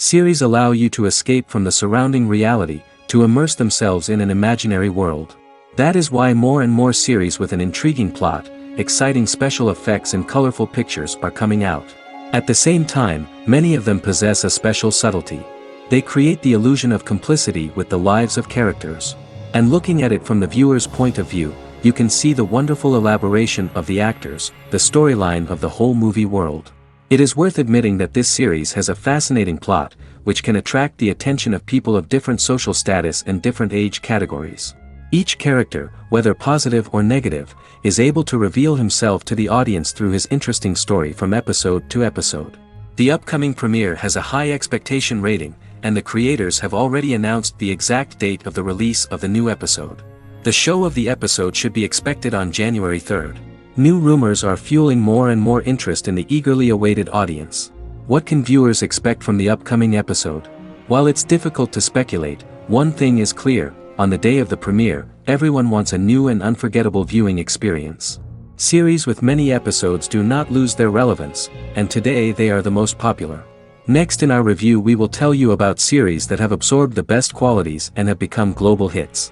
Series allow you to escape from the surrounding reality, to immerse themselves in an imaginary world. That is why more and more series with an intriguing plot, exciting special effects and colorful pictures are coming out. At the same time, many of them possess a special subtlety. They create the illusion of complicity with the lives of characters. And looking at it from the viewer's point of view, you can see the wonderful elaboration of the actors, the storyline of the whole movie world. It is worth admitting that this series has a fascinating plot, which can attract the attention of people of different social status and different age categories. Each character, whether positive or negative, is able to reveal himself to the audience through his interesting story from episode to episode. The upcoming premiere has a high expectation rating, and the creators have already announced the exact date of the release of the new episode. The show of the episode should be expected on January 3rd. New rumors are fueling more and more interest in the eagerly awaited audience. What can viewers expect from the upcoming episode? While it's difficult to speculate, one thing is clear: on the day of the premiere, everyone wants a new and unforgettable viewing experience. Series with many episodes do not lose their relevance, and today they are the most popular. Next in our review we will tell you about series that have absorbed the best qualities and have become global hits.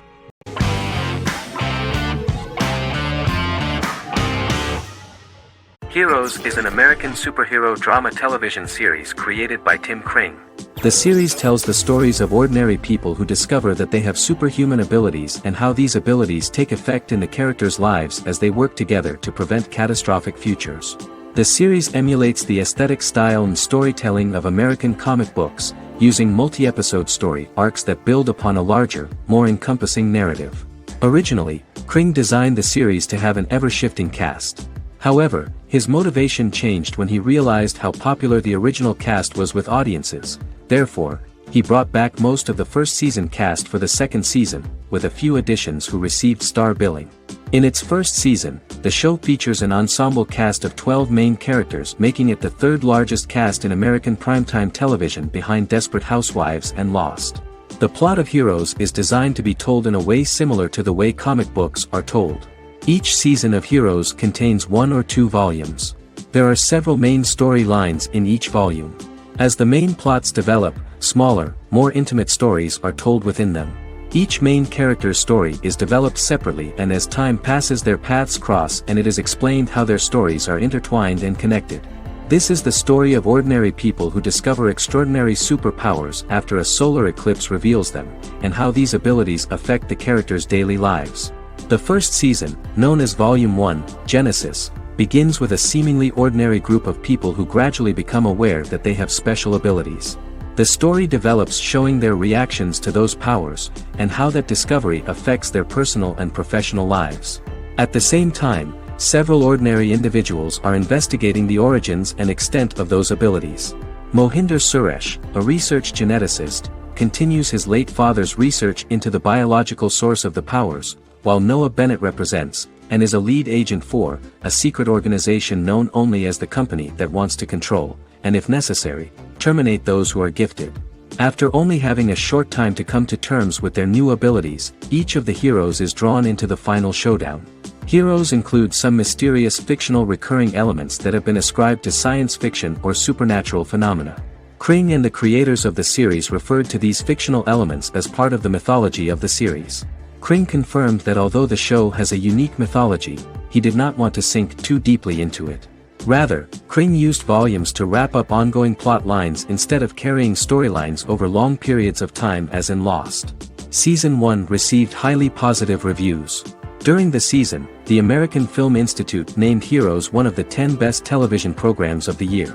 Heroes is an American superhero drama television series created by Tim Kring. The series tells the stories of ordinary people who discover that they have superhuman abilities and how these abilities take effect in the characters' lives as they work together to prevent catastrophic futures. The series emulates the aesthetic style and storytelling of American comic books, using multi-episode story arcs that build upon a larger, more encompassing narrative. Originally, Kring designed the series to have an ever-shifting cast. However, his motivation changed when he realized how popular the original cast was with audiences. Therefore, he brought back most of the first season cast for the second season, with a few additions who received star billing. In its first season, the show features an ensemble cast of 12 main characters, making it the third largest cast in American primetime television behind Desperate Housewives and Lost. The plot of Heroes is designed to be told in a way similar to the way comic books are told. Each season of Heroes contains 1 or 2 volumes. There are several main storylines in each volume. As the main plots develop, smaller, more intimate stories are told within them. Each main character's story is developed separately, and as time passes their paths cross and it is explained how their stories are intertwined and connected. This is the story of ordinary people who discover extraordinary superpowers after a solar eclipse reveals them, and how these abilities affect the characters' daily lives. The first season, known as Volume 1, Genesis, begins with a seemingly ordinary group of people who gradually become aware that they have special abilities. The story develops showing their reactions to those powers, and how that discovery affects their personal and professional lives. At the same time, several ordinary individuals are investigating the origins and extent of those abilities. Mohinder Suresh, a research geneticist, continues his late father's research into the biological source of the powers, while Noah Bennett represents, and is a lead agent for, a secret organization known only as the Company that wants to control, and if necessary, terminate those who are gifted. After only having a short time to come to terms with their new abilities, each of the heroes is drawn into the final showdown. Heroes include some mysterious fictional recurring elements that have been ascribed to science fiction or supernatural phenomena. Kring and the creators of the series referred to these fictional elements as part of the mythology of the series. Kring confirmed that although the show has a unique mythology, he did not want to sink too deeply into it. Rather, Kring used volumes to wrap up ongoing plot lines instead of carrying storylines over long periods of time as in Lost. Season 1 received highly positive reviews. During the season, the American Film Institute named Heroes one of the 10 best television programs of the year.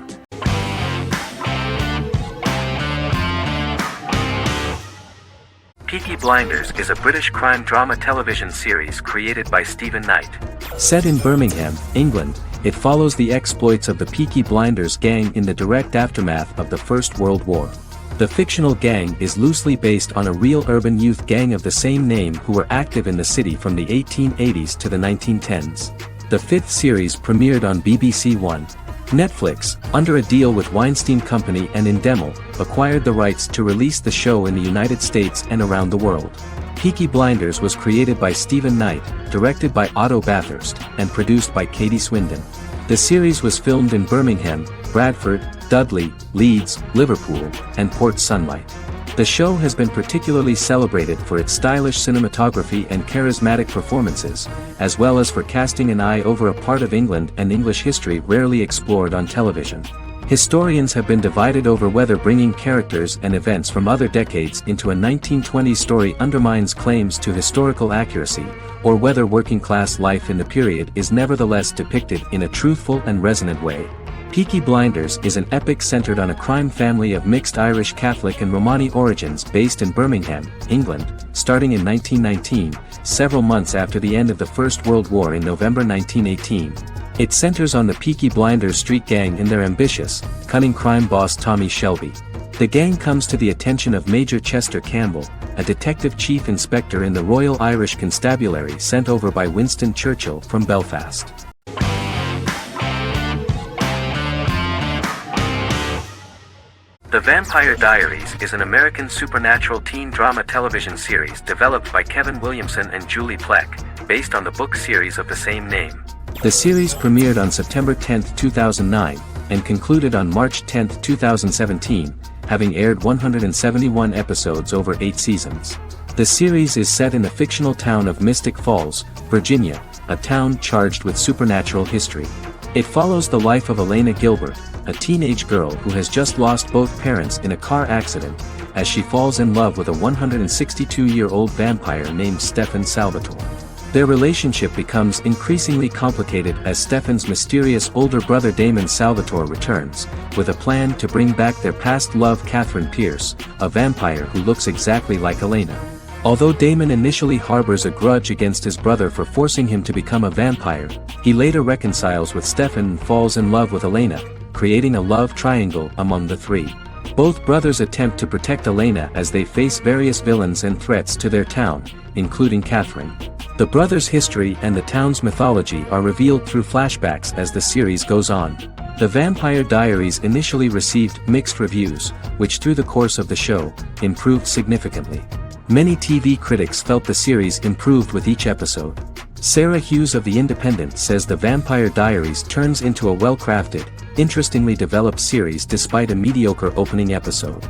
Peaky Blinders is a British crime drama television series created by Stephen Knight. Set in Birmingham, England, it follows the exploits of the Peaky Blinders gang in the direct aftermath of the First World War. The fictional gang is loosely based on a real urban youth gang of the same name who were active in the city from the 1880s to the 1910s. The 5th series premiered on BBC One. Netflix, under a deal with Weinstein Company and Endemol, acquired the rights to release the show in the United States and around the world. Peaky Blinders was created by Stephen Knight, directed by Otto Bathurst, and produced by Katie Swindon. The series was filmed in Birmingham, Bradford, Dudley, Leeds, Liverpool, and Port Sunlight. The show has been particularly celebrated for its stylish cinematography and charismatic performances, as well as for casting an eye over a part of England and English history rarely explored on television. Historians have been divided over whether bringing characters and events from other decades into a 1920s story undermines claims to historical accuracy, or whether working-class life in the period is nevertheless depicted in a truthful and resonant way. Peaky Blinders is an epic centered on a crime family of mixed Irish Catholic and Romani origins based in Birmingham, England, starting in 1919, several months after the end of the First World War in November 1918. It centers on the Peaky Blinders street gang and their ambitious, cunning crime boss Tommy Shelby. The gang comes to the attention of Major Chester Campbell, a detective chief inspector in the Royal Irish Constabulary sent over by Winston Churchill from Belfast. The Vampire Diaries is an American supernatural teen drama television series developed by Kevin Williamson and Julie Plec, based on the book series of the same name. The series premiered on September 10, 2009, and concluded on March 10, 2017, having aired 171 episodes over 8 seasons. The series is set in the fictional town of Mystic Falls, Virginia, a town charged with supernatural history. It follows the life of Elena Gilbert, a teenage girl who has just lost both parents in a car accident, as she falls in love with a 162-year-old vampire named Stefan Salvatore. Their relationship becomes increasingly complicated as Stefan's mysterious older brother Damon Salvatore returns, with a plan to bring back their past love Catherine Pierce, a vampire who looks exactly like Elena. Although Damon initially harbors a grudge against his brother for forcing him to become a vampire, he later reconciles with Stefan and falls in love with Elena, creating a love triangle among the three. Both brothers attempt to protect Elena as they face various villains and threats to their town, including Catherine. The brothers' history and the town's mythology are revealed through flashbacks as the series goes on. The Vampire Diaries initially received mixed reviews, which through the course of the show, improved significantly. Many TV critics felt the series improved with each episode. Sarah Hughes of The Independent says The Vampire Diaries turns into a well-crafted, interestingly developed series despite a mediocre opening episode.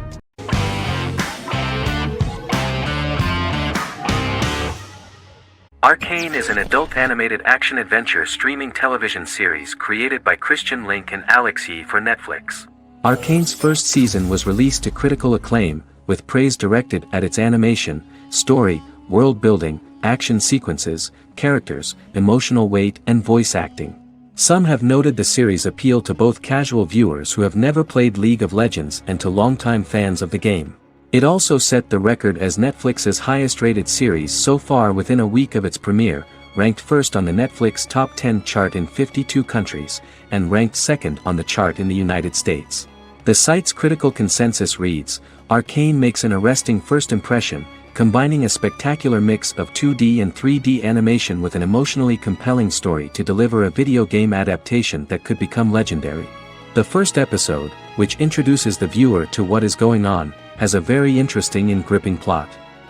Arcane is an adult animated action-adventure streaming television series created by Christian Link and Alex Yee for Netflix. Arcane's first season was released to critical acclaim, with praise directed at its animation, story, world-building, action sequences, characters, emotional weight and voice acting. Some have noted the series' appeal to both casual viewers who have never played League of Legends and to longtime fans of the game. It also set the record as Netflix's highest-rated series so far within a week of its premiere, ranked first on the Netflix Top 10 chart in 52 countries, and ranked second on the chart in the United States. The site's critical consensus reads, "Arcane makes an arresting first impression, combining a spectacular mix of 2D and 3D animation with an emotionally compelling story to deliver a video game adaptation that could become legendary." The first episode, which introduces the viewer to what is going on, has a very interesting and gripping plot.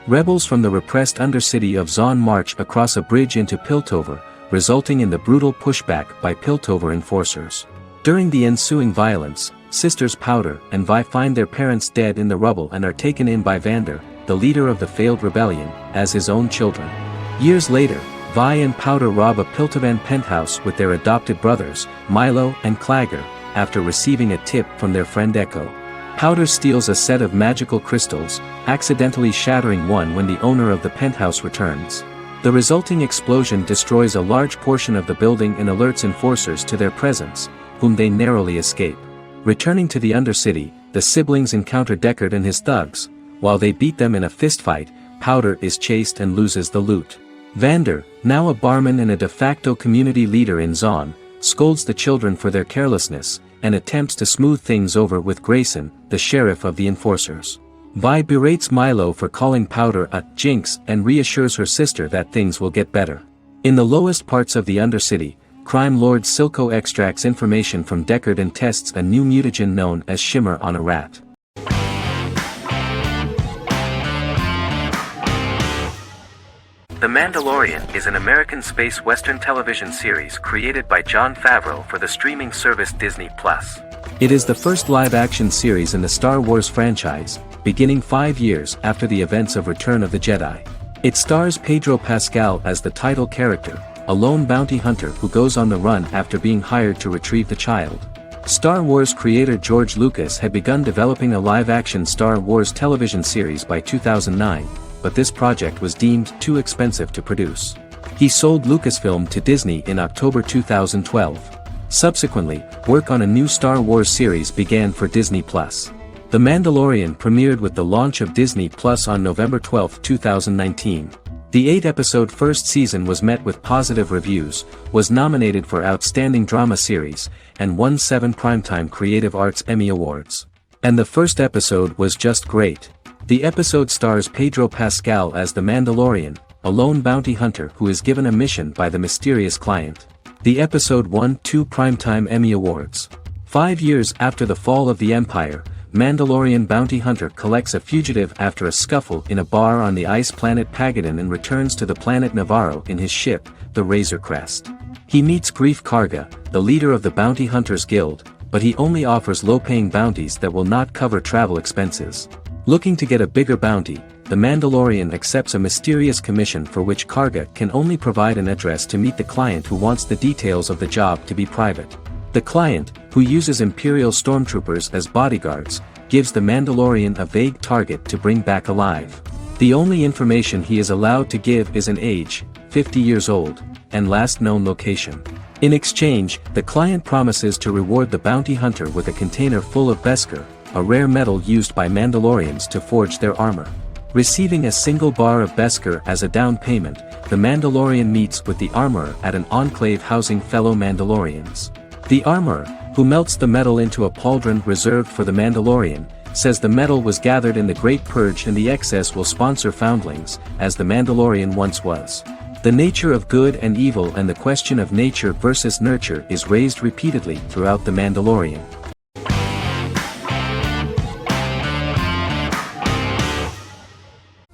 Rebels from the repressed undercity of Zon march across a bridge into Piltover, resulting in the brutal pushback by Piltover enforcers. During the ensuing violence, sisters Powder and Vi find their parents dead in the rubble and are taken in by Vander, the leader of the failed rebellion, as his own children. Years later, Vi and Powder rob a Piltovan penthouse with their adopted brothers, Milo and Clagger, after receiving a tip from their friend Echo. Powder steals a set of magical crystals, accidentally shattering one when the owner of the penthouse returns. The resulting explosion destroys a large portion of the building and alerts enforcers to their presence, whom they narrowly escape. Returning to the Undercity, the siblings encounter Deckard and his thugs. While they beat them in a fistfight, Powder is chased and loses the loot. Vander, now a barman and a de facto community leader in Zon, scolds the children for their carelessness, and attempts to smooth things over with Grayson, the sheriff of the enforcers. Vi berates Milo for calling Powder a jinx and reassures her sister that things will get better. In the lowest parts of the Undercity, crime lord Silco extracts information from Deckard and tests a new mutagen known as Shimmer on a rat. The Mandalorian is an American space western television series created by Jon Favreau for the streaming service Disney+. It is the first live-action series in the Star Wars franchise, beginning 5 years after the events of Return of the Jedi. It stars Pedro Pascal as the title character, a lone bounty hunter who goes on the run after being hired to retrieve the child. Star Wars creator George Lucas had begun developing a live-action Star Wars television series by 2009, but this project was deemed too expensive to produce. He sold Lucasfilm to Disney in October 2012. Subsequently, work on a new Star Wars series began for Disney+. The Mandalorian premiered with the launch of Disney+ on November 12, 2019. The 8-episode first season was met with positive reviews, was nominated for Outstanding Drama Series, and won 7 Primetime Creative Arts Emmy Awards. And the first episode was just great. The episode stars Pedro Pascal as the Mandalorian, a lone bounty hunter who is given a mission by the mysterious client. The episode won 2 Primetime Emmy Awards. 5 years after the fall of the Empire, Mandalorian bounty hunter collects a fugitive after a scuffle in a bar on the ice planet Pagadan and returns to the planet Navarro in his ship, the Razor Crest. He meets Greef Karga, the leader of the Bounty Hunters Guild, but he only offers low-paying bounties that will not cover travel expenses. Looking to get a bigger bounty, the Mandalorian accepts a mysterious commission for which Karga can only provide an address to meet the client who wants the details of the job to be private. The client, who uses Imperial stormtroopers as bodyguards, gives the Mandalorian a vague target to bring back alive. The only information he is allowed to give is an age, 50 years old, and last known location. In exchange, the client promises to reward the bounty hunter with a container full of Beskar, a rare metal used by Mandalorians to forge their armor. Receiving a single bar of Beskar as a down payment, the Mandalorian meets with the armorer at an enclave housing fellow Mandalorians. The armorer, who melts the metal into a pauldron reserved for the Mandalorian, says the metal was gathered in the Great Purge and the excess will sponsor foundlings, as the Mandalorian once was. The nature of good and evil and the question of nature versus nurture is raised repeatedly throughout The Mandalorian.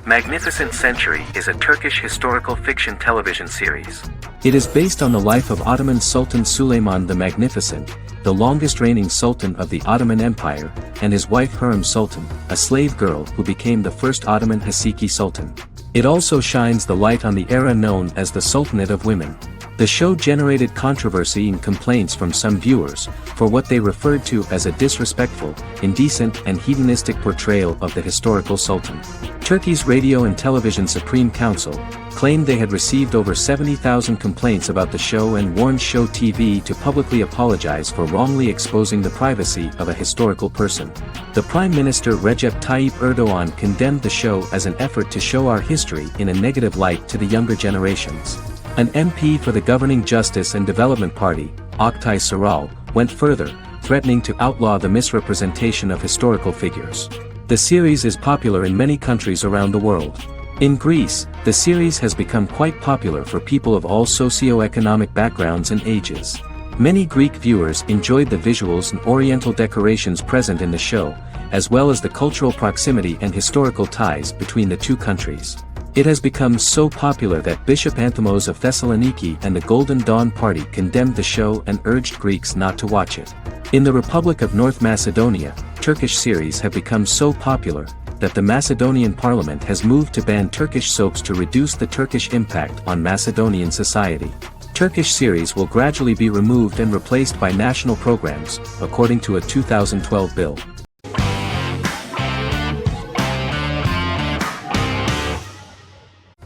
Magnificent Century is a Turkish historical fiction television series. It is based on the life of Ottoman Sultan Süleyman the Magnificent, the longest-reigning sultan of the Ottoman Empire, and his wife Hürrem Sultan, a slave girl who became the first Ottoman Haseki Sultan. It also shines the light on the era known as the Sultanate of Women. The show generated controversy and complaints from some viewers, for what they referred to as a disrespectful, indecent and hedonistic portrayal of the historical sultan. Turkey's Radio and Television Supreme Council claimed they had received over 70,000 complaints about the show and warned Show TV to publicly apologize for wrongly exposing the privacy of a historical person. The Prime Minister Recep Tayyip Erdoğan condemned the show as an effort to show our history in a negative light to the younger generations. An MP for the governing Justice and Development Party, Oktay Saral, went further, threatening to outlaw the misrepresentation of historical figures. The series is popular in many countries around the world. In Greece, the series has become quite popular for people of all socio-economic backgrounds and ages. Many Greek viewers enjoyed the visuals and oriental decorations present in the show, as well as the cultural proximity and historical ties between the two countries. It has become so popular that Bishop Anthimos of Thessaloniki and the Golden Dawn Party condemned the show and urged Greeks not to watch it. In the Republic of North Macedonia, Turkish series have become so popular that the Macedonian parliament has moved to ban Turkish soaps to reduce the Turkish impact on Macedonian society. Turkish series will gradually be removed and replaced by national programs, according to a 2012 bill.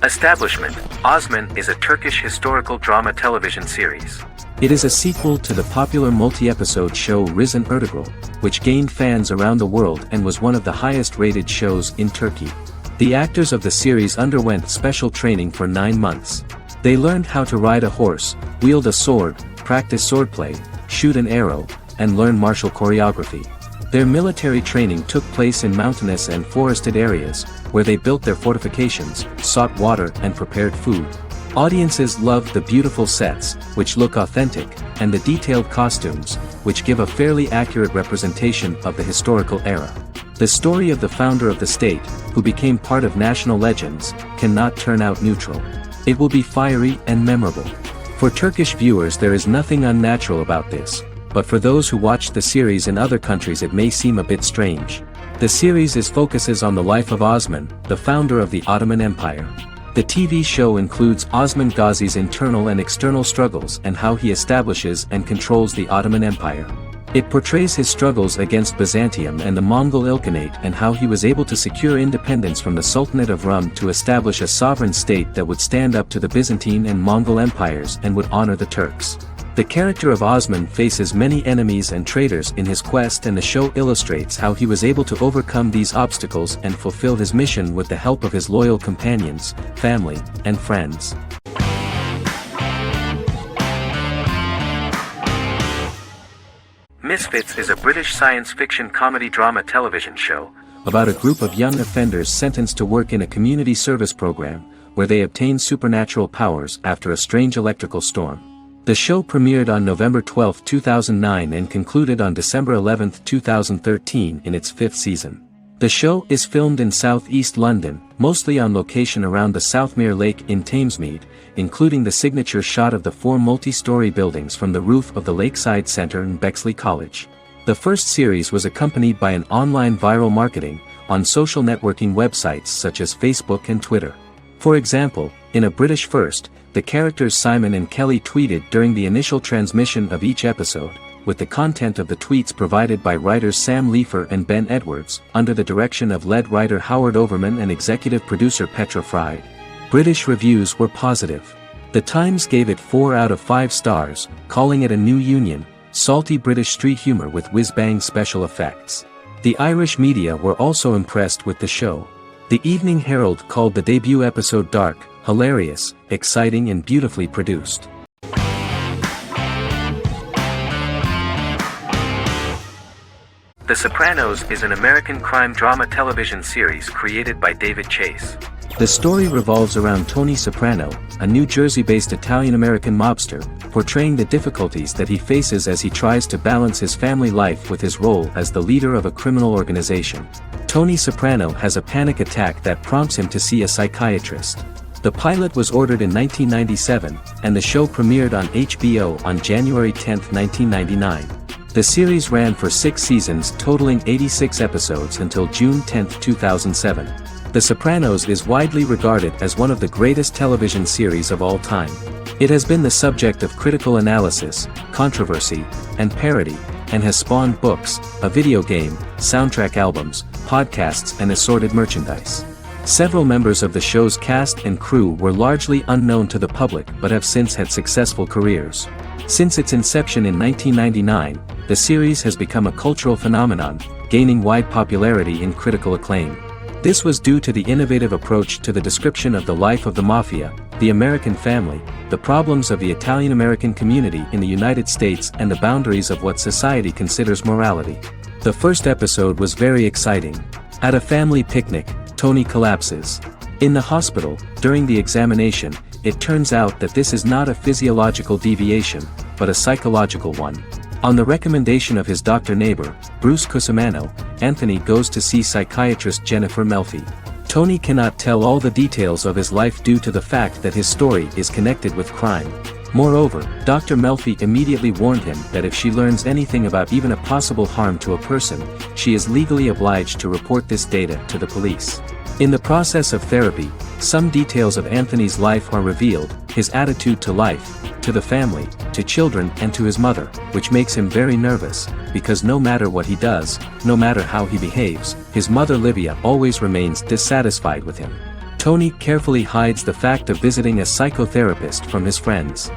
Establishment, Osman is a Turkish historical drama television series. It is a sequel to the popular multi-episode show Risen Ertugrul, which gained fans around the world and was one of the highest-rated shows in Turkey. The actors of the series underwent special training for 9 months. They learned how to ride a horse, wield a sword, practice swordplay, shoot an arrow, and learn martial choreography. Their military training took place in mountainous and forested areas, where they built their fortifications, sought water and prepared food. Audiences loved the beautiful sets, which look authentic, and the detailed costumes, which give a fairly accurate representation of the historical era. The story of the founder of the state, who became part of national legends, cannot turn out neutral. It will be fiery and memorable. For Turkish viewers there is nothing unnatural about this, but for those who watch the series in other countries it may seem a bit strange. The series focuses on the life of Osman, the founder of the Ottoman Empire. The TV show includes Osman Ghazi's internal and external struggles and how he establishes and controls the Ottoman Empire. It portrays his struggles against Byzantium and the Mongol Ilkhanate and how he was able to secure independence from the Sultanate of Rum to establish a sovereign state that would stand up to the Byzantine and Mongol empires and would honor the Turks. The character of Osman faces many enemies and traitors in his quest, and the show illustrates how he was able to overcome these obstacles and fulfill his mission with the help of his loyal companions, family, and friends. Misfits is a British science fiction comedy drama television show about a group of young offenders sentenced to work in a community service program, where they obtain supernatural powers after a strange electrical storm. The show premiered on November 12, 2009 and concluded on December 11, 2013 in its 5th season. The show is filmed in southeast London, mostly on location around the Southmere Lake in Thamesmead, including the signature shot of the 4 multi-story buildings from the roof of the Lakeside Centre in Bexley College. The first series was accompanied by an online viral marketing on social networking websites such as Facebook and Twitter. For example, in a British first, the characters Simon and Kelly tweeted during the initial transmission of each episode, with the content of the tweets provided by writers Sam Leifer and Ben Edwards, under the direction of lead writer Howard Overman and executive producer Petra Fried. British reviews were positive. The Times gave it 4 out of 5 stars, calling it a new union, salty British street humour with whiz-bang special effects. The Irish media were also impressed with the show. The Evening Herald called the debut episode dark, hilarious, exciting and beautifully produced. The Sopranos is an American crime drama television series created by David Chase. The story revolves around Tony Soprano, a New Jersey-based Italian-American mobster, portraying the difficulties that he faces as he tries to balance his family life with his role as the leader of a criminal organization. Tony Soprano has a panic attack that prompts him to see a psychiatrist. The pilot was ordered in 1997, and the show premiered on HBO on January 10, 1999. The series ran for 6 seasons totaling 86 episodes until June 10, 2007. The Sopranos is widely regarded as one of the greatest television series of all time. It has been the subject of critical analysis, controversy, and parody, and has spawned books, a video game, soundtrack albums, podcasts and assorted merchandise. Several members of the show's cast and crew were largely unknown to the public but have since had successful careers. Since its inception in 1999, the series has become a cultural phenomenon, gaining wide popularity and critical acclaim. This was due to the innovative approach to the description of the life of the mafia, the American family, the problems of the Italian-American community in the United States and the boundaries of what society considers morality. The first episode was very exciting. At a family picnic, Tony collapses. In the hospital, during the examination, it turns out that this is not a physiological deviation, but a psychological one. On the recommendation of his doctor neighbor, Bruce Cusimano, Anthony goes to see psychiatrist Jennifer Melfi. Tony cannot tell all the details of his life due to the fact that his story is connected with crime. Moreover, Dr. Melfi immediately warned him that if she learns anything about even a possible harm to a person, she is legally obliged to report this data to the police. In the process of therapy, some details of Anthony's life are revealed, his attitude to life, to the family, to children and to his mother, which makes him very nervous, because no matter what he does, no matter how he behaves, his mother Livia always remains dissatisfied with him. Tony carefully hides the fact of visiting a psychotherapist from his friends.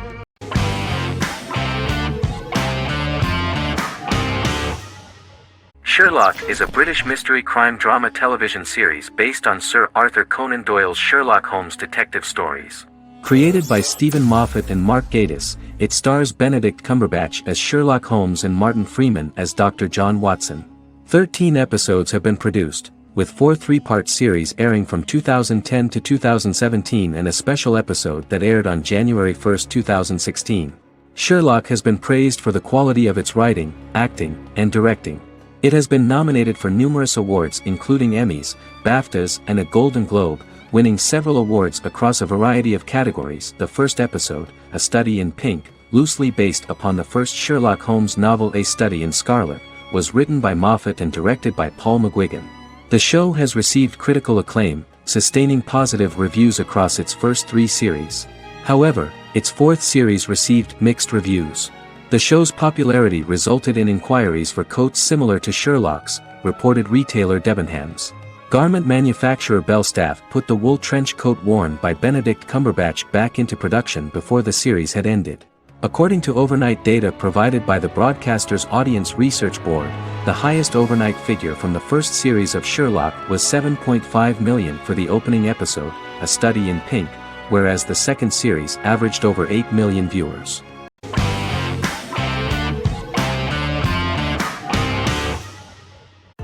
Sherlock is a British mystery crime drama television series based on Sir Arthur Conan Doyle's Sherlock Holmes detective stories. Created by Stephen Moffat and Mark Gatiss, it stars Benedict Cumberbatch as Sherlock Holmes and Martin Freeman as Dr. John Watson. 13 episodes have been produced, with 4 3-part series airing from 2010 to 2017 and a special episode that aired on January 1, 2016. Sherlock has been praised for the quality of its writing, acting, and directing. It has been nominated for numerous awards including Emmys, BAFTAs and a Golden Globe, winning several awards across a variety of categories. The first episode, A Study in Pink, loosely based upon the first Sherlock Holmes novel A Study in Scarlet, was written by Moffat and directed by Paul McGuigan. The show has received critical acclaim, sustaining positive reviews across its first 3 series. However, its 4th series received mixed reviews. The show's popularity resulted in inquiries for coats similar to Sherlock's, reported retailer Debenhams. Garment manufacturer Belstaff put the wool trench coat worn by Benedict Cumberbatch back into production before the series had ended. According to overnight data provided by the broadcaster's Audience Research Board, the highest overnight figure from the first series of Sherlock was 7.5 million for the opening episode, A Study in Pink, whereas the second series averaged over 8 million viewers.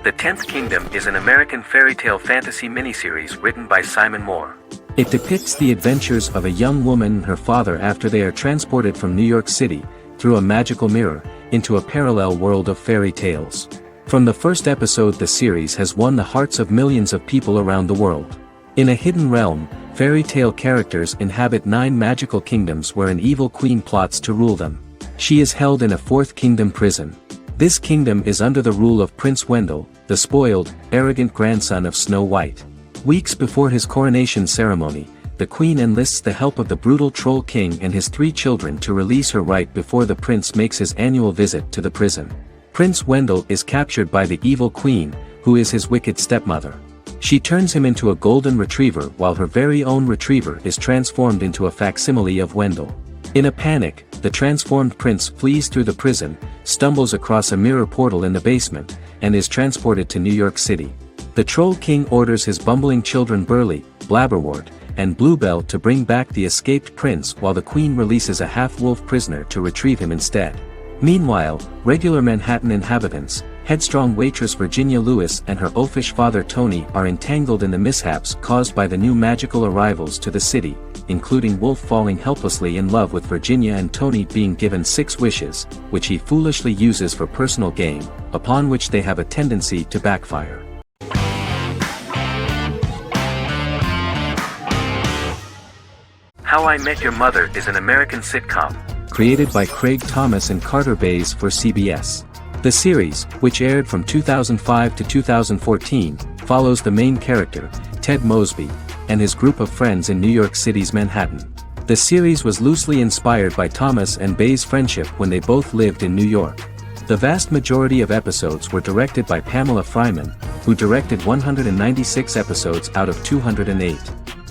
The Tenth Kingdom is an American fairy tale fantasy miniseries written by Simon Moore. It depicts the adventures of a young woman and her father after they are transported from New York City, through a magical mirror, into a parallel world of fairy tales. From the first episode, the series has won the hearts of millions of people around the world. In a hidden realm, fairy tale characters inhabit 9 magical kingdoms where an evil queen plots to rule them. She is held in a 4th kingdom prison. This kingdom is under the rule of Prince Wendell, the spoiled, arrogant grandson of Snow White. Weeks before his coronation ceremony, the queen enlists the help of the brutal Troll King and his 3 children to release her right before the prince makes his annual visit to the prison. Prince Wendell is captured by the evil queen, who is his wicked stepmother. She turns him into a golden retriever while her very own retriever is transformed into a facsimile of Wendell. In a panic, the transformed prince flees through the prison, stumbles across a mirror portal in the basement, and is transported to New York City. The Troll King orders his bumbling children Burley, Blabberwort, and Bluebell to bring back the escaped prince while the queen releases a half-wolf prisoner to retrieve him instead. Meanwhile, regular Manhattan inhabitants, headstrong waitress Virginia Lewis and her oafish father Tony are entangled in the mishaps caused by the new magical arrivals to the city, including Wolf falling helplessly in love with Virginia and Tony being given 6 wishes, which he foolishly uses for personal gain, upon which they have a tendency to backfire. How I Met Your Mother is an American sitcom, created by Craig Thomas and Carter Bays for CBS. The series, which aired from 2005 to 2014, follows the main character, Ted Mosby, and his group of friends in New York City's Manhattan. The series was loosely inspired by Thomas and Bays' friendship when they both lived in New York. The vast majority of episodes were directed by Pamela Fryman, who directed 196 episodes out of 208.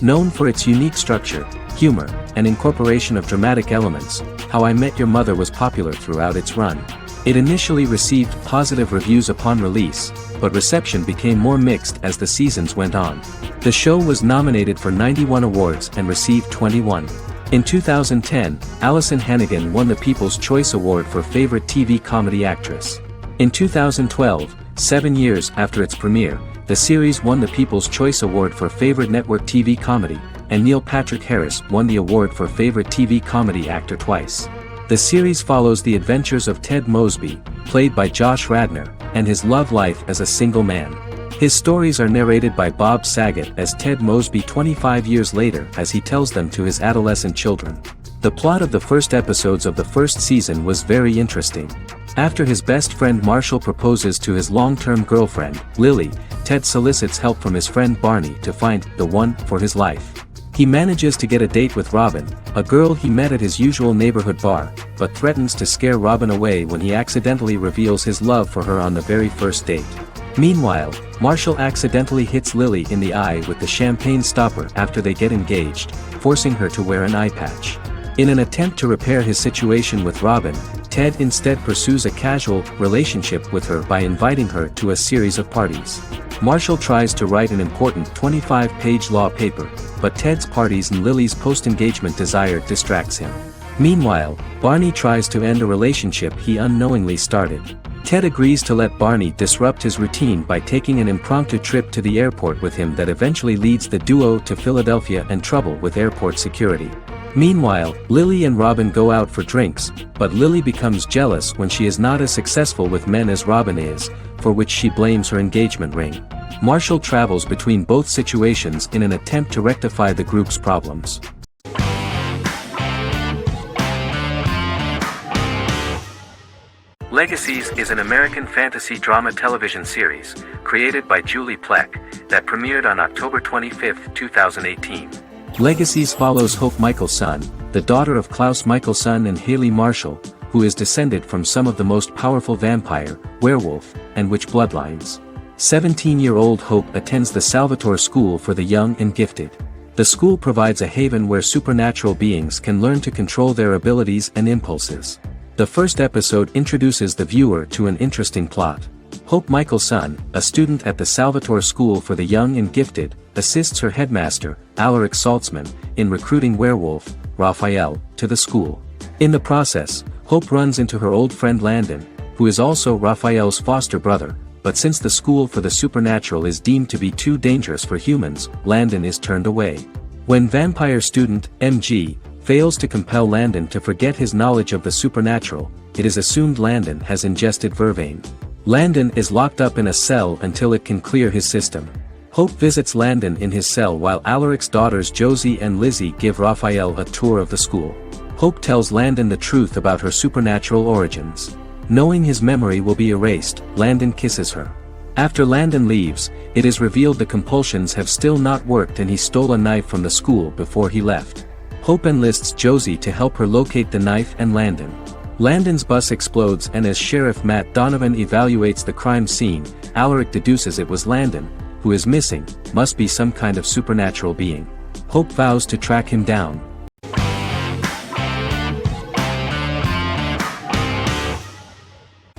Known for its unique structure, humor, and incorporation of dramatic elements, How I Met Your Mother was popular throughout its run. It initially received positive reviews upon release, but reception became more mixed as the seasons went on. The show was nominated for 91 awards and received 21. In 2010, Allison Hannigan won the People's Choice Award for Favorite TV Comedy Actress. In 2012, 7 years after its premiere, the series won the People's Choice Award for Favorite Network TV Comedy, and Neil Patrick Harris won the award for Favorite TV Comedy Actor twice. The series follows the adventures of Ted Mosby, played by Josh Radnor, and his love life as a single man. His stories are narrated by Bob Saget as Ted Mosby 25 years later as he tells them to his adolescent children. The plot of the first episodes of the first season was very interesting. After his best friend Marshall proposes to his long-term girlfriend, Lily, Ted solicits help from his friend Barney to find the one for his life. He manages to get a date with Robin, a girl he met at his usual neighborhood bar, but threatens to scare Robin away when he accidentally reveals his love for her on the very first date. Meanwhile, Marshall accidentally hits Lily in the eye with the champagne stopper after they get engaged, forcing her to wear an eye patch. In an attempt to repair his situation with Robin, Ted instead pursues a casual relationship with her by inviting her to a series of parties. Marshall tries to write an important 25-page law paper, but Ted's parties and Lily's post-engagement desire distracts him. Meanwhile, Barney tries to end a relationship he unknowingly started. Ted agrees to let Barney disrupt his routine by taking an impromptu trip to the airport with him that eventually leads the duo to Philadelphia and trouble with airport security. Meanwhile, Lily and Robin go out for drinks, but Lily becomes jealous when she is not as successful with men as Robin is, for which she blames her engagement ring. Marshall travels between both situations in an attempt to rectify the group's problems. Legacies is an American fantasy drama television series, created by Julie Plec, that premiered on October 25, 2018. Legacies follows Hope Michelson, the daughter of Klaus Michelson and Haley Marshall, who is descended from some of the most powerful vampire, werewolf, and witch bloodlines. 17-year-old Hope attends the Salvatore School for the Young and Gifted. The school provides a haven where supernatural beings can learn to control their abilities and impulses. The first episode introduces the viewer to an interesting plot. Hope Michelson, a student at the Salvatore School for the Young and Gifted, assists her headmaster, Alaric Saltzman, in recruiting werewolf, Raphael, to the school. In the process, Hope runs into her old friend Landon, who is also Raphael's foster brother, but since the school for the supernatural is deemed to be too dangerous for humans, Landon is turned away. When vampire student, MG, fails to compel Landon to forget his knowledge of the supernatural, it is assumed Landon has ingested vervain. Landon is locked up in a cell until it can clear his system. Hope visits Landon in his cell while Alaric's daughters Josie and Lizzie give Raphael a tour of the school. Hope tells Landon the truth about her supernatural origins. Knowing his memory will be erased, Landon kisses her. After Landon leaves, it is revealed the compulsions have still not worked and he stole a knife from the school before he left. Hope enlists Josie to help her locate the knife and Landon. Landon's bus explodes and as Sheriff Matt Donovan evaluates the crime scene, Alaric deduces it was Landon, who is missing, must be some kind of supernatural being. Hope vows to track him down.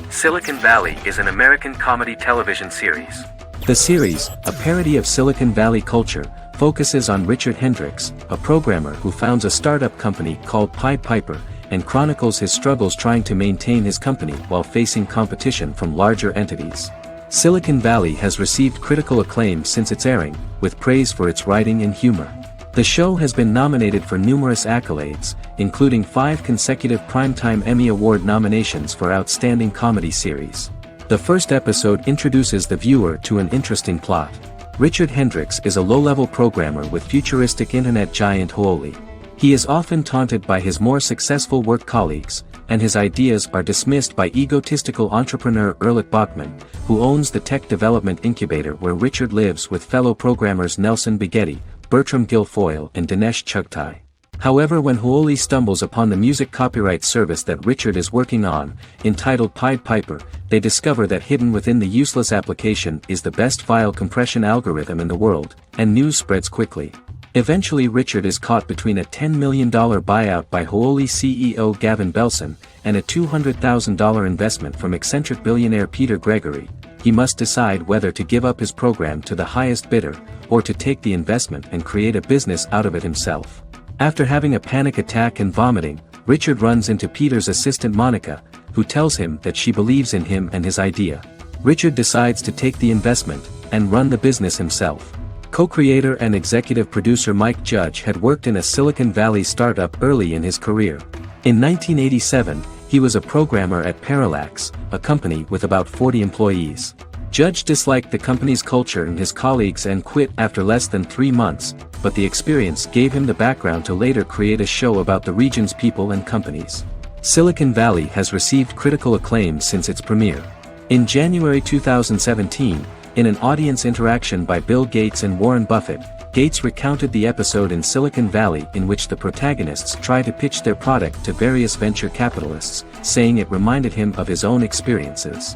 Silicon Valley is an American comedy television series. The series, a parody of Silicon Valley culture, focuses on Richard Hendricks, a programmer who founds a startup company called Pied Piper, and chronicles his struggles trying to maintain his company while facing competition from larger entities. Silicon Valley has received critical acclaim since its airing, with praise for its writing and humor. The show has been nominated for numerous accolades, including 5 consecutive Primetime Emmy Award nominations for Outstanding Comedy Series. The first episode introduces the viewer to an interesting plot. Richard Hendricks is a low-level programmer with futuristic internet giant Huoli. He is often taunted by his more successful work colleagues, and his ideas are dismissed by egotistical entrepreneur Erlich Bachman, who owns the tech development incubator where Richard lives with fellow programmers Nelson Bighetti, Bertram Guilfoyle and Dinesh Chugtai. However, when Huoli stumbles upon the music copyright service that Richard is working on, entitled Pied Piper, they discover that hidden within the useless application is the best file compression algorithm in the world, and news spreads quickly. Eventually Richard is caught between a $10 million buyout by Huoli CEO Gavin Belson, and a $200,000 investment from eccentric billionaire Peter Gregory. He must decide whether to give up his program to the highest bidder, or to take the investment and create a business out of it himself. After having a panic attack and vomiting, Richard runs into Peter's assistant Monica, who tells him that she believes in him and his idea. Richard decides to take the investment, and run the business himself. Co-creator and executive producer Mike Judge had worked in a Silicon Valley startup early in his career. In 1987, he was a programmer at Parallax, a company with about 40 employees. Judge disliked the company's culture and his colleagues and quit after less than 3 months, but the experience gave him the background to later create a show about the region's people and companies. Silicon Valley has received critical acclaim since its premiere. In January 2017, in an audience interaction by Bill Gates and Warren Buffett, Gates recounted the episode in Silicon Valley in which the protagonists try to pitch their product to various venture capitalists, saying it reminded him of his own experiences.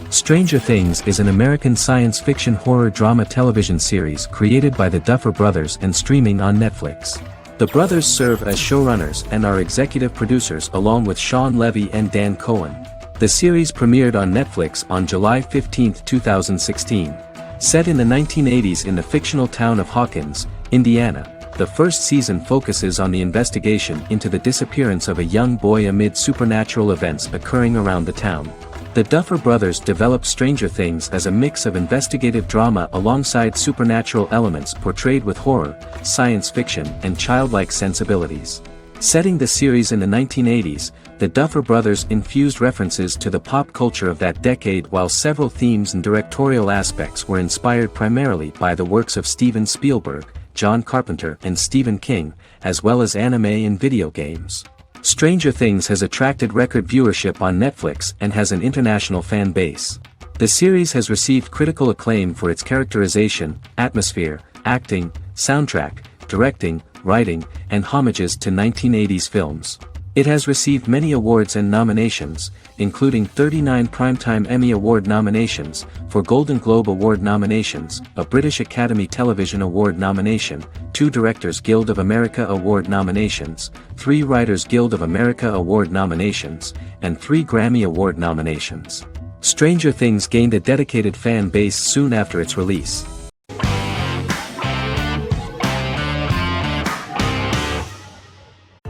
Stranger Things is an American science fiction horror drama television series created by the Duffer Brothers and streaming on Netflix. The brothers serve as showrunners and are executive producers along with Sean Levy and Dan Cohen. The series premiered on Netflix on July 15, 2016. Set in the 1980s in the fictional town of Hawkins, Indiana, the first season focuses on the investigation into the disappearance of a young boy amid supernatural events occurring around the town. The Duffer Brothers developed Stranger Things as a mix of investigative drama alongside supernatural elements portrayed with horror, science fiction, and childlike sensibilities. Setting the series in the 1980s, the Duffer Brothers infused references to the pop culture of that decade, while several themes and directorial aspects were inspired primarily by the works of Steven Spielberg, John Carpenter, and Stephen King, as well as anime and video games. Stranger Things has attracted record viewership on Netflix and has an international fan base. The series has received critical acclaim for its characterization, atmosphere, acting, soundtrack, directing, writing, and homages to 1980s films. It has received many awards and nominations, including 39 Primetime Emmy Award nominations, 4 Golden Globe Award nominations, a British Academy Television Award nomination, 2 Directors Guild of America Award nominations, 3 Writers Guild of America Award nominations, and 3 Grammy Award nominations. Stranger Things gained a dedicated fan base soon after its release.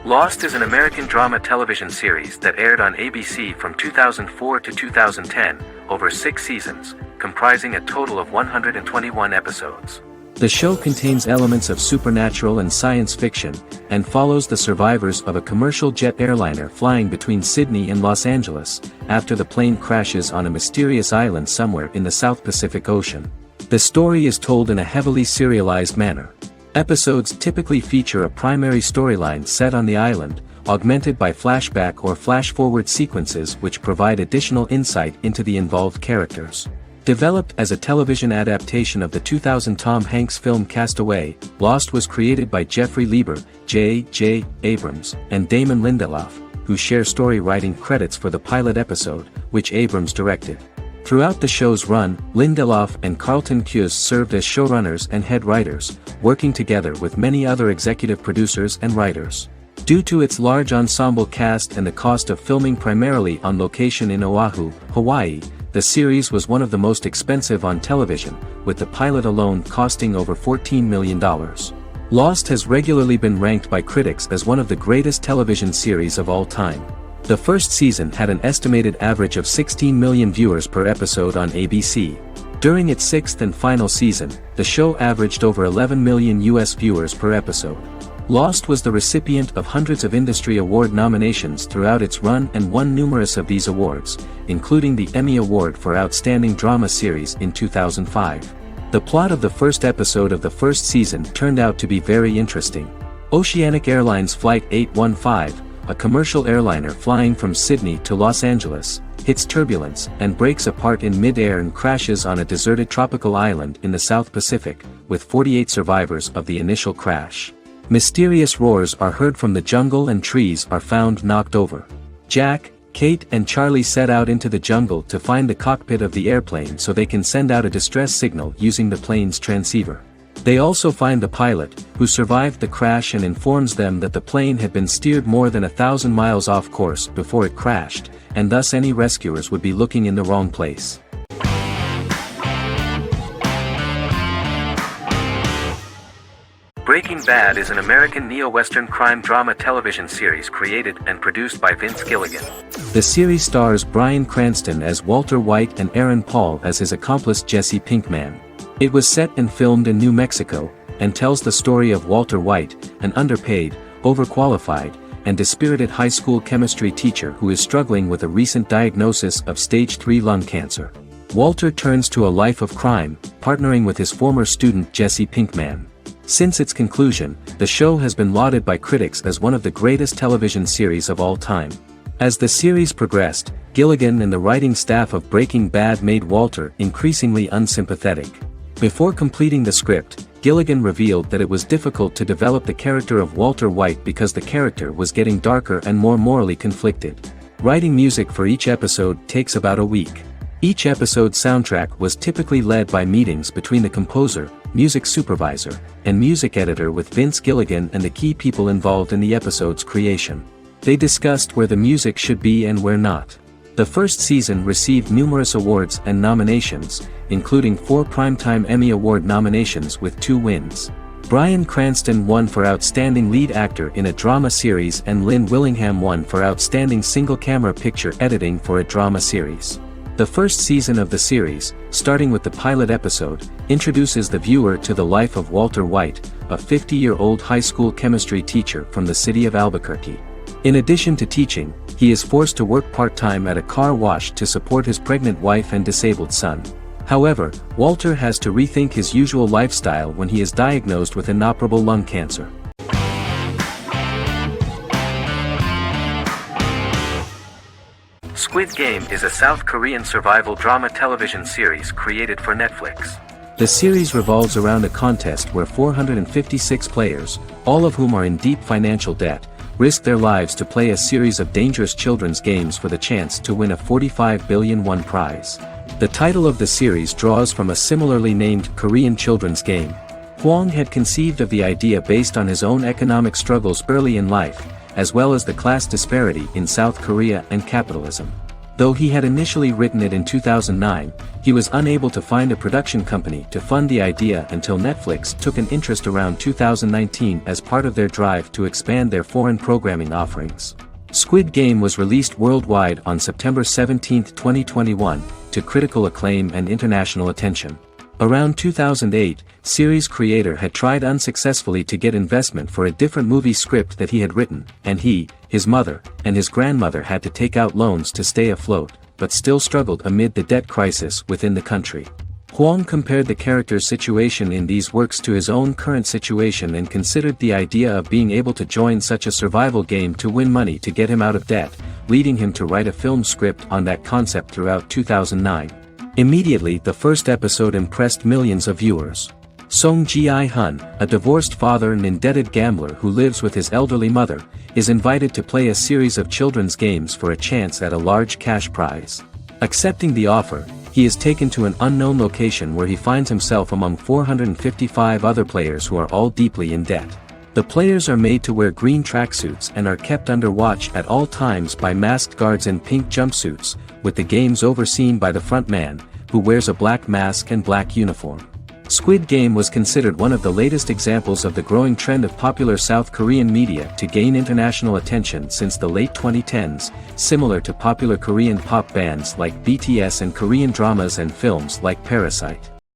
Lost is an American drama television series that aired on ABC from 2004 to 2010, over 6 seasons, comprising a total of 121 episodes. The show contains elements of supernatural and science fiction, and follows the survivors of a commercial jet airliner flying between Sydney and Los Angeles, after the plane crashes on a mysterious island somewhere in the South Pacific Ocean. The story is told in a heavily serialized manner. Episodes typically feature a primary storyline set on the island, augmented by flashback or flash-forward sequences which provide additional insight into the involved characters. Developed as a television adaptation of the 2000 Tom Hanks film Castaway, Lost was created by Jeffrey Lieber, J.J. Abrams, and Damon Lindelof, who share story writing credits for the pilot episode, which Abrams directed. Throughout the show's run, Lindelof and Carlton Cuse served as showrunners and head writers, working together with many other executive producers and writers. Due to its large ensemble cast and the cost of filming primarily on location in Oahu, Hawaii, the series was one of the most expensive on television, with the pilot alone costing over $14 million. Lost has regularly been ranked by critics as one of the greatest television series of all time. The first season had an estimated average of 16 million viewers per episode on ABC. During its 6th and final season, the show averaged over 11 million US viewers per episode. Lost was the recipient of hundreds of industry award nominations throughout its run and won numerous of these awards, including the Emmy Award for Outstanding Drama Series in 2005. The plot of the first episode of the first season turned out to be very interesting. Oceanic Airlines Flight 815, a commercial airliner flying from Sydney to Los Angeles, hits turbulence and breaks apart in mid-air and crashes on a deserted tropical island in the South Pacific, with 48 survivors of the initial crash. Mysterious roars are heard from the jungle and trees are found knocked over. Jack, Kate and Charlie set out into the jungle to find the cockpit of the airplane so they can send out a distress signal using the plane's transceiver. They also find the pilot, who survived the crash and informs them that the plane had been steered more than 1,000 miles off course before it crashed, and thus any rescuers would be looking in the wrong place. Breaking Bad is an American neo-Western crime drama television series created and produced by Vince Gilligan. The series stars Bryan Cranston as Walter White and Aaron Paul as his accomplice Jesse Pinkman. It was set and filmed in New Mexico, and tells the story of Walter White, an underpaid, overqualified, and dispirited high school chemistry teacher who is struggling with a recent diagnosis of stage 3 lung cancer. Walter turns to a life of crime, partnering with his former student Jesse Pinkman. Since its conclusion, the show has been lauded by critics as one of the greatest television series of all time. As the series progressed, Gilligan and the writing staff of Breaking Bad made Walter increasingly unsympathetic. Before completing the script, Gilligan revealed that it was difficult to develop the character of Walter White because the character was getting darker and more morally conflicted. Writing music for each episode takes about a week. Each episode's soundtrack was typically led by meetings between the composer, music supervisor, and music editor with Vince Gilligan and the key people involved in the episode's creation. They discussed where the music should be and where not. The first season received numerous awards and nominations, including 4 Primetime Emmy Award nominations with 2 wins. Bryan Cranston won for Outstanding Lead Actor in a Drama Series and Lynn Willingham won for Outstanding Single Camera Picture Editing for a Drama Series. The first season of the series, starting with the pilot episode, introduces the viewer to the life of Walter White, a 50-year-old high school chemistry teacher from the city of Albuquerque. In addition to teaching, he is forced to work part-time at a car wash to support his pregnant wife and disabled son. However, Walter has to rethink his usual lifestyle when he is diagnosed with inoperable lung cancer. Squid Game is a South Korean survival drama television series created for Netflix. The series revolves around a contest where 456 players, all of whom are in deep financial debt, risk their lives to play a series of dangerous children's games for the chance to win a 45 billion won prize. The title of the series draws from a similarly named Korean children's game. Hwang had conceived of the idea based on his own economic struggles early in life, as well as the class disparity in South Korea and capitalism. Though he had initially written it in 2009, he was unable to find a production company to fund the idea until Netflix took an interest around 2019 as part of their drive to expand their foreign programming offerings. Squid Game was released worldwide on September 17, 2021, to critical acclaim and international attention. Around 2008, series creator had tried unsuccessfully to get investment for a different movie script that he had written, and he, his mother, and his grandmother had to take out loans to stay afloat, but still struggled amid the debt crisis within the country. Hwang compared the character's situation in these works to his own current situation and considered the idea of being able to join such a survival game to win money to get him out of debt, leading him to write a film script on that concept throughout 2009. Immediately the first episode impressed millions of viewers. Song Ji-hun, a divorced father and indebted gambler who lives with his elderly mother, is invited to play a series of children's games for a chance at a large cash prize. Accepting the offer, he is taken to an unknown location where he finds himself among 455 other players who are all deeply in debt. The players are made to wear green tracksuits and are kept under watch at all times by masked guards in pink jumpsuits, with the games overseen by the front man, who wears a black mask and black uniform. Squid Game was considered one of the latest examples of the growing trend of popular South Korean media to gain international attention since the late 2010s, similar to popular Korean pop bands like BTS and Korean dramas and films like Parasite.